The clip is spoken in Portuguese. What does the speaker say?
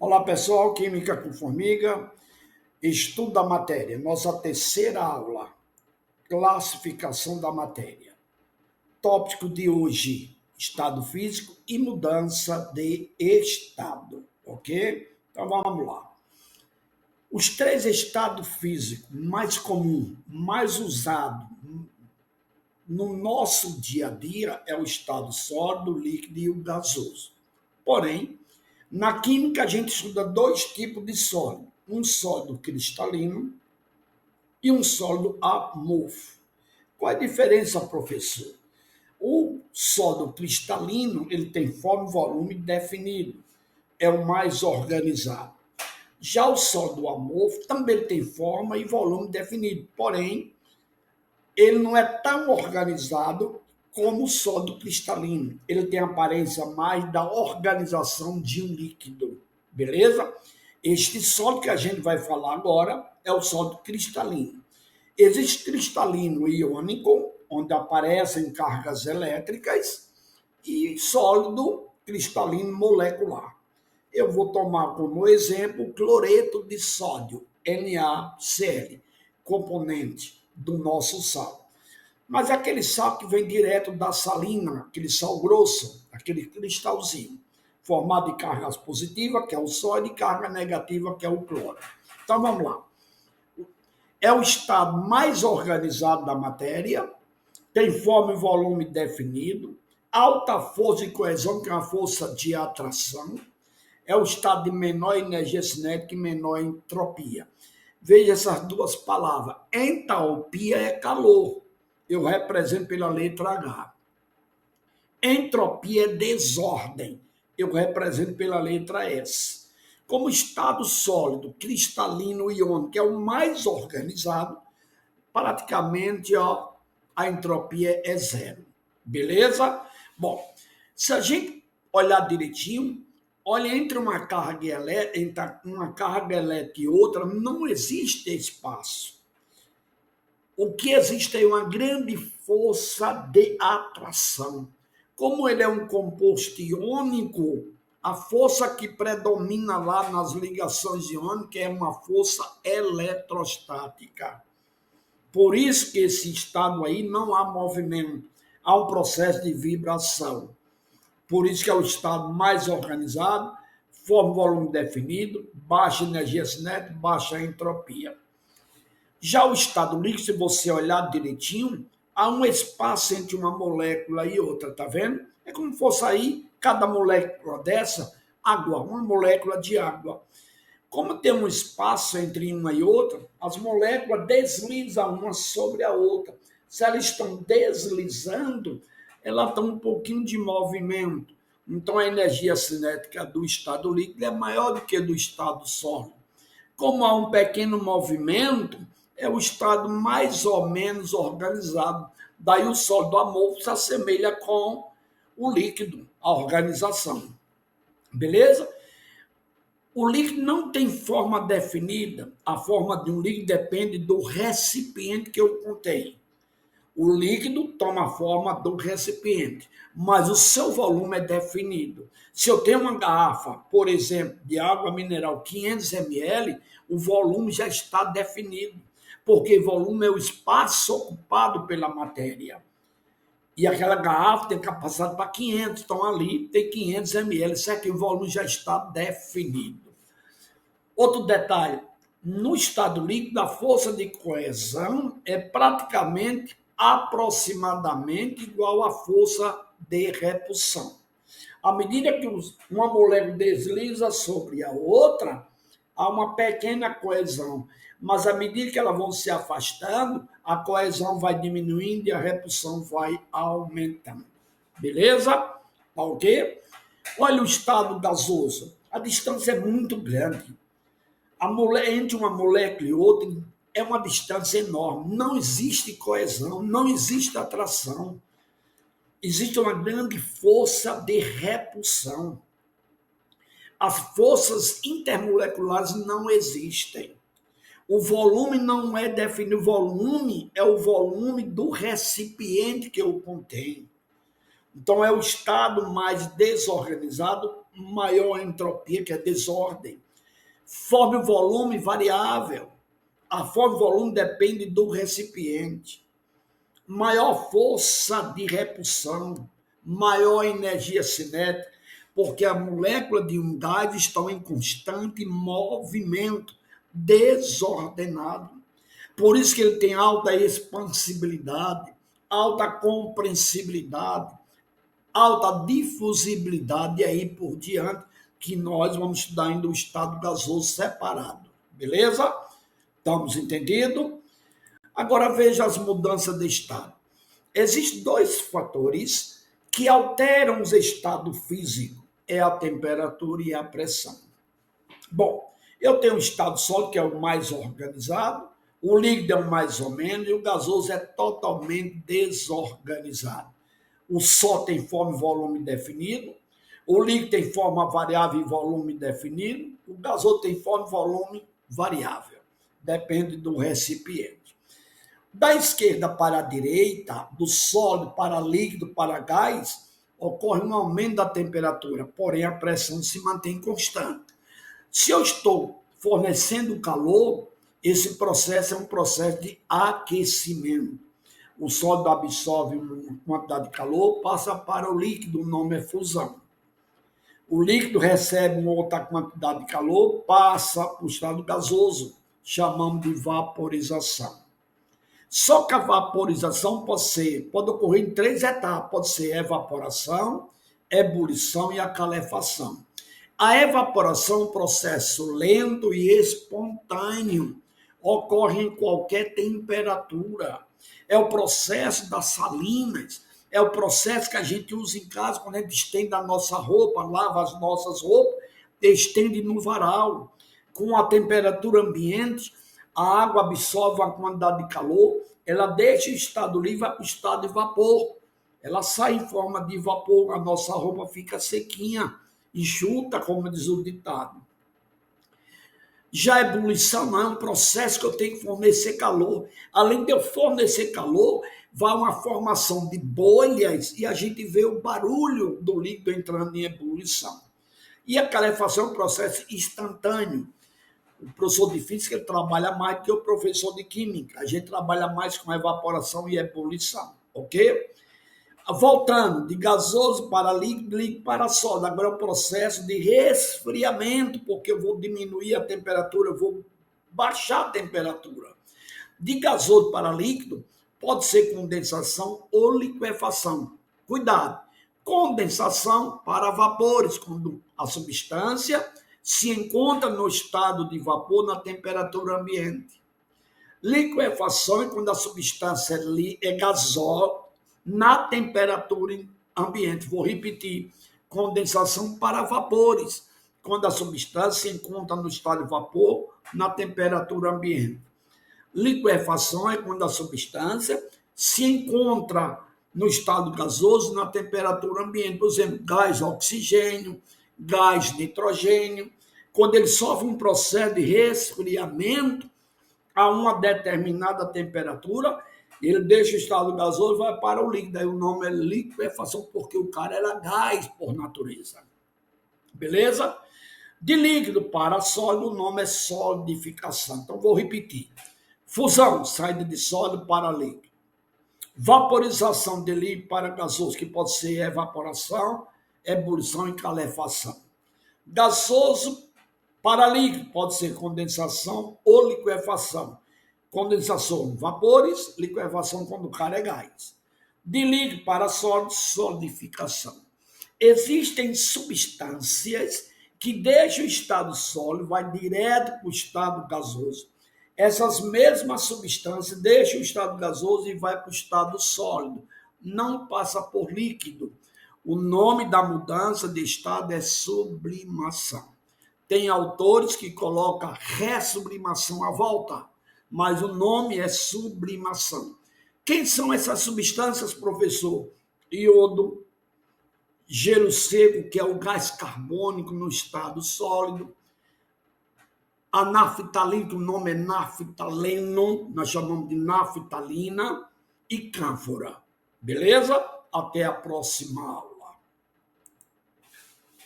Olá pessoal, Química com Formiga, estudo da matéria, nossa terceira aula, classificação da matéria. Tópico de hoje, estado físico e mudança de estado, ok? Então vamos lá. Os três estados físicos mais comuns, mais usados no nosso dia a dia é o estado sólido, líquido e o gasoso. Porém, na química, a gente estuda dois tipos de sólido: um sólido cristalino e um sólido amorfo. Qual é a diferença, professor? O sólido cristalino ele tem forma e volume definido, é o mais organizado. Já o sólido amorfo também tem forma e volume definido, porém, ele não é tão organizado como o sólido cristalino. Ele tem a aparência mais da organização de um líquido, beleza? Este sólido que a gente vai falar agora é o sólido cristalino. Existe cristalino iônico, onde aparecem cargas elétricas, e sólido cristalino molecular. Eu vou tomar como exemplo o cloreto de sódio, NaCl, componente do nosso sal. Mas aquele sal que vem direto da salina, aquele sal grosso, aquele cristalzinho, formado de cargas positivas, que é o sódio, e carga negativa, que é o cloro. Então vamos lá. É o estado mais organizado da matéria, tem forma e volume definido, alta força e coesão, que é uma força de atração, é o estado de menor energia cinética e menor entropia. Veja essas duas palavras. Entalpia é calor. Eu represento pela letra H. Entropia é desordem. Eu represento pela letra S. Como estado sólido, cristalino e iônico, que é o mais organizado, praticamente a entropia é zero. Beleza? Bom, se a gente olhar direitinho, olha, entre uma carga elétrica e outra, não existe espaço. O que existe é uma grande força de atração. Como ele é um composto iônico, a força que predomina lá nas ligações iônicas é uma força eletrostática. Por isso que esse estado aí não há movimento, há um processo de vibração. Por isso que é o estado mais organizado, forma volume definido, baixa energia cinética, baixa entropia. Já o estado líquido, se você olhar direitinho, há um espaço entre uma molécula e outra, tá vendo? É como se fosse aí, cada molécula dessa, água, uma molécula de água. Como tem um espaço entre uma e outra, as moléculas deslizam uma sobre a outra. Se elas estão deslizando, elas estão um pouquinho de movimento. Então a energia cinética do estado líquido é maior do que do estado sólido. Como há um pequeno movimento, é o estado mais ou menos organizado. Daí o sólido amorfo se assemelha com o líquido, a organização. Beleza? O líquido não tem forma definida. A forma de um líquido depende do recipiente que eu contei. O líquido toma a forma do recipiente, mas o seu volume é definido. Se eu tenho uma garrafa, por exemplo, de água mineral 500 ml, o volume já está definido, porque volume é o espaço ocupado pela matéria. E aquela garrafa tem capacidade para 500, então ali tem 500 ml, certo? E o volume já está definido. Outro detalhe, no estado líquido, a força de coesão é praticamente aproximadamente igual à força de repulsão. À medida que uma molécula desliza sobre a outra, há uma pequena coesão, mas à medida que elas vão se afastando, a coesão vai diminuindo e a repulsão vai aumentando. Beleza? Ok? Olha o estado gasoso. A distância é muito grande. Entre uma molécula e outra é uma distância enorme. Não existe coesão, não existe atração. Existe uma grande força de repulsão. As forças intermoleculares não existem. O volume não é definido. O volume é o volume do recipiente que eu contenho. Então, é o estado mais desorganizado maior entropia, que é desordem. Forma e volume variável. A forma e volume depende do recipiente. Maior força de repulsão, maior energia cinética, porque a molécula de um gás estão em constante movimento, desordenado. Por isso que ele tem alta expansibilidade, alta compreensibilidade, alta difusibilidade e aí por diante, que nós vamos estudar ainda o estado gasoso separado. Beleza? Estamos entendidos? Agora veja as mudanças de estado. Existem dois fatores que alteram os estados físicos, é a temperatura e a pressão. Bom, eu tenho um estado sólido, que é o mais organizado, o líquido é o mais ou menos, e o gasoso é totalmente desorganizado. O sólido tem forma e volume definido, o líquido tem forma variável e volume definido, o gasoso tem forma e volume variável, depende do recipiente. Da esquerda para a direita, do sólido para líquido para gás, ocorre um aumento da temperatura, porém a pressão se mantém constante. Se eu estou fornecendo calor, esse processo é um processo de aquecimento. O sólido absorve uma quantidade de calor, passa para o líquido, o nome é fusão. O líquido recebe uma outra quantidade de calor, passa para o estado gasoso, chamamos de vaporização. Só que a vaporização pode ocorrer em 3 etapas, pode ser evaporação, ebulição e a calefação. A evaporação é um processo lento e espontâneo, ocorre em qualquer temperatura. É o processo das salinas, é o processo que a gente usa em casa quando a gente estende a nossa roupa, lava as nossas roupas, estende no varal. Com a temperatura ambiente, a água absorve uma quantidade de calor, ela deixa o estado livre, vai para o estado de vapor. Ela sai em forma de vapor, a nossa roupa fica sequinha, enxuta, como diz o ditado. Já a ebulição não é um processo que eu tenho que fornecer calor. Além de eu fornecer calor, vai uma formação de bolhas e a gente vê o barulho do líquido entrando em ebulição. E a calefação é um processo instantâneo. O professor de física ele trabalha mais do que o professor de química. A gente trabalha mais com evaporação e ebulição, ok? Voltando de gasoso para líquido, líquido para sólido. Agora é o processo de resfriamento, porque eu vou diminuir a temperatura, eu vou baixar a temperatura. De gasoso para líquido, pode ser condensação ou liquefação. Cuidado! Condensação para vapores, quando a substância se encontra no estado de vapor na temperatura ambiente. Liquefação é quando a substância é gasosa na temperatura ambiente. Vou repetir. Condensação para vapores, quando a substância se encontra no estado de vapor na temperatura ambiente. Liquefação é quando a substância se encontra no estado gasoso na temperatura ambiente. Por exemplo, gás oxigênio, gás nitrogênio, quando ele sofre um processo de resfriamento a uma determinada temperatura, ele deixa o estado gasoso e vai para o líquido. Aí o nome é liquefação, porque o cara era gás por natureza. Beleza? De líquido para sólido, o nome é solidificação. Então, vou repetir. Fusão, saída de sólido para líquido. Vaporização de líquido para gasoso, que pode ser evaporação, ebulição e calefação. Gasoso para líquido, pode ser condensação ou liquefação. Condensação, vapores, liquefação quando o cara é gás. De líquido para sólido, solidificação. Existem substâncias que deixam o estado sólido, vai direto para o estado gasoso. Essas mesmas substâncias deixam o estado gasoso e vai para o estado sólido. Não passa por líquido. O nome da mudança de estado é sublimação. Tem autores que colocam ressublimação à volta, mas o nome é sublimação. Quem são essas substâncias, professor? Iodo, gelo seco, que é o gás carbônico no estado sólido, a naftalina, que o nome é naftaleno, nós chamamos de naftalina, e cânfora. Beleza? Até a próxima aula.